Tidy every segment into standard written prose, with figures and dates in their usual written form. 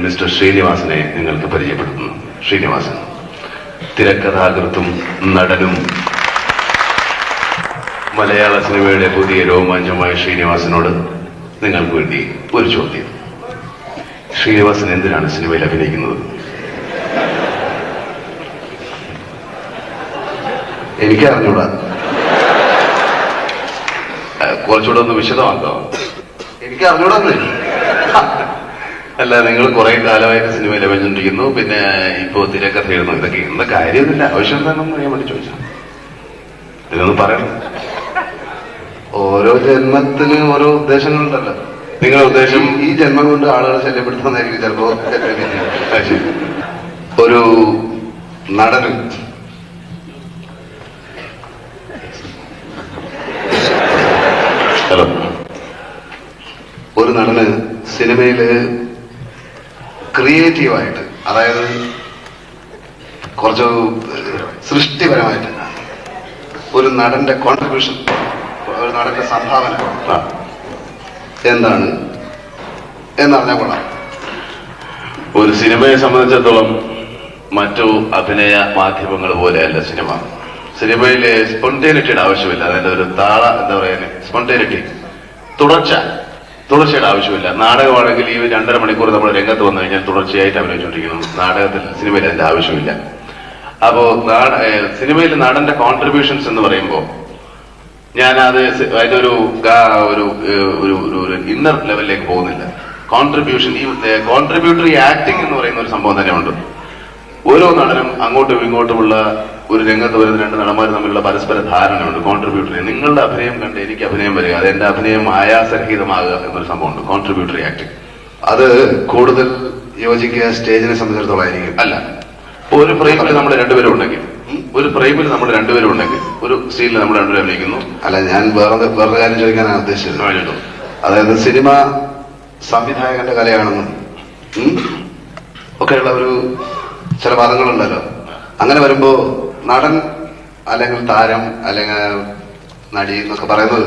Mister ശ്രീനിവാസനെ നിങ്ങൾക്ക് പരിചയപ്പെടുത്തുന്നു. ശ്രീനിവാസൻ തിരക്കഥാകൃത്തും നടനും മലയാള സിനിമയുടെ പുതിയ രോമാഞ്ചമായ ശ്രീനിവാസനോട് നിങ്ങൾക്ക് വേണ്ടി ഒരു ചോദ്യം. ശ്രീനിവാസൻ എന്തിനാണ് സിനിമയിൽ അഭിനയിക്കുന്നത്? എനിക്കറിഞ്ഞൂടാ. കുറച്ചുകൂടെ ഒന്ന് വിശദമാക്കാം. എനിക്കറിഞ്ഞൂടാ. അല്ല, നിങ്ങൾ കുറെ കാലമായിട്ട് സിനിമയിൽ അഭിനയിച്ചിരിക്കുന്നു, പിന്നെ ഇപ്പോ തിരക്കഥ എഴുതുന്നു. ഇതൊക്കെ എന്താ കാര്യമൊന്നുമില്ല, ആവശ്യം എന്താണെന്ന് അറിയാൻ വേണ്ടി ചോദിച്ചാൽ ഇതൊന്ന് പറയണം. ഓരോ ജന്മത്തിന് ഓരോ ഉദ്ദേശങ്ങളുണ്ടല്ലോ. നിങ്ങളുടെ ഉദ്ദേശം ഈ ജന്മം കൊണ്ട് ആളുകളെ ശല്യപ്പെടുത്തുന്നതായിരിക്കും ചിലപ്പോ. ഒരു നടന് ഹലോ ഒരു നടന് സിനിമയില് ക്രിയേറ്റീവായിട്ട്, അതായത് കുറച്ച് സൃഷ്ടിപരമായിട്ട് ഒരു നടന്റെ കോൺട്രിബ്യൂഷൻ, ഒരു നടന്റെ സംഭാവന എന്താണ് എന്നറിഞ്ഞാൽ കൊള്ളാം. ഒരു സിനിമയെ സംബന്ധിച്ചിടത്തോളം മറ്റു അഭിനയ മാധ്യമങ്ങൾ പോലെയല്ല സിനിമ. സിനിമയിലെ സ്പോണ്ടേനിറ്റിയുടെ ആവശ്യമില്ല. അതിന്റെ ഒരു എന്താ പറയുക, സ്പോണ്ടേനിറ്റി, തുടർച്ചയുടെ ആവശ്യമില്ല. നാടകമാണെങ്കിൽ ഈ 2.5 മണിക്കൂർ നമ്മൾ രംഗത്ത് വന്നു കഴിഞ്ഞാൽ തുടർച്ചയായിട്ട് അഭിനയിച്ചുകൊണ്ടിരിക്കണം. നാടകത്തിൽ, സിനിമയിൽ അതിന്റെ ആവശ്യമില്ല. അപ്പോ സിനിമയിൽ നടന്റെ കോൺട്രിബ്യൂഷൻസ് എന്ന് പറയുമ്പോൾ ഞാനത് അതിന്റെ ഒരു ഇന്നർ ലെവലിലേക്ക് പോകുന്നില്ല. കോൺട്രിബ്യൂഷൻ, ഈ കോൺട്രിബ്യൂട്ടറി ആക്ടിംഗ് എന്ന് പറയുന്ന ഒരു സംഭവം തന്നെയുണ്ട്. ഓരോ നടനും അങ്ങോട്ടും ഇങ്ങോട്ടുമുള്ള ഒരു രംഗത്ത് വരുന്ന 2 നടന്മാർ തമ്മിലുള്ള പരസ്പര ധാരണയുണ്ട്. കോൺട്രിബ്യൂട്ടറി, നിങ്ങളുടെ അഭിനയം കണ്ട് എനിക്ക് അഭിനയം വരിക, അത് എന്റെ അഭിനയം ആയാസരഹിതമാകുക എന്നൊരു സംഭവമുണ്ട്, കോൺട്രിബ്യൂട്ടറി ആക്ടിംഗ്. അത് കൂടുതൽ യോജിക്കുക സ്റ്റേജിനെ സംബന്ധിച്ചിടത്തോളം ആയിരിക്കും. അല്ല, ഒരു ഫ്രെയിമിൽ നമ്മൾ രണ്ടുപേരും ഉണ്ടെങ്കിൽ, ഒരു സീനിൽ നമ്മൾ രണ്ടുപേരും അഭിനയിക്കുന്നു. അല്ല, ഞാൻ വേറെ കാര്യം ചോദിക്കാനാണ് ഉദ്ദേശിച്ചത്. അതായത് സിനിമ സംവിധായകന്റെ കലയാണെന്നും ഒക്കെയുള്ള ഒരു ചില പദങ്ങളുണ്ടല്ലോ. അങ്ങനെ വരുമ്പോ നടൻ അല്ലെങ്കിൽ താരം അല്ലെങ്കിൽ നടി എന്നൊക്കെ പറയുന്നത്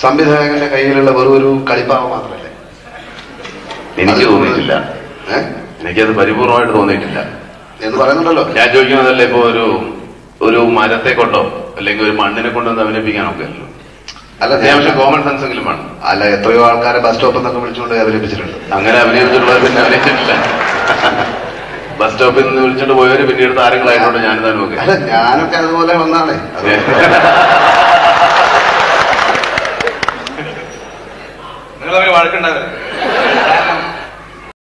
സംവിധായകന്റെ കയ്യിലുള്ള വെറും ഒരു കളിപ്പാവ മാത്രമല്ലേ? എനിക്ക് തോന്നിയിട്ടില്ല. എനിക്കത് പരിപൂർണമായിട്ട് തോന്നിയിട്ടില്ല എന്ന് പറയുന്നുണ്ടല്ലോ. ഞാൻ ചോദിക്കുന്നതല്ലേ, ഇപ്പൊ ഒരു മരത്തെ കൊണ്ടോ അല്ലെങ്കിൽ ഒരു മണ്ണിനെ കൊണ്ടോ അഭിനയിപ്പിക്കാൻ നോക്കിയല്ലോ. അല്ല, അത്യാവശ്യം കോമൺ സെൻസ് എങ്കിലും വേണം. അല്ല, എത്രയോ ആൾക്കാരെ ബസ് സ്റ്റോപ്പിൽ നിന്നൊക്കെ വിളിച്ചുകൊണ്ട് അഭിനയിപ്പിച്ചിട്ടുണ്ട്. അങ്ങനെ അഭിനയിച്ചിട്ടുള്ളത് പിന്നെ അഭിനയിച്ചിട്ടില്ല. ബസ് സ്റ്റോപ്പിൽ നിന്ന് വിളിച്ചിട്ട് പോയവര് പിന്നീട് താരങ്ങളായതുകൊണ്ട് ഞാനിതാ നോക്കി. അല്ല, ഞാനൊക്കെ അതുപോലെ വന്നാണേ. നിങ്ങൾ തമ്മിൽ വഴക്കുണ്ടാവില്ല.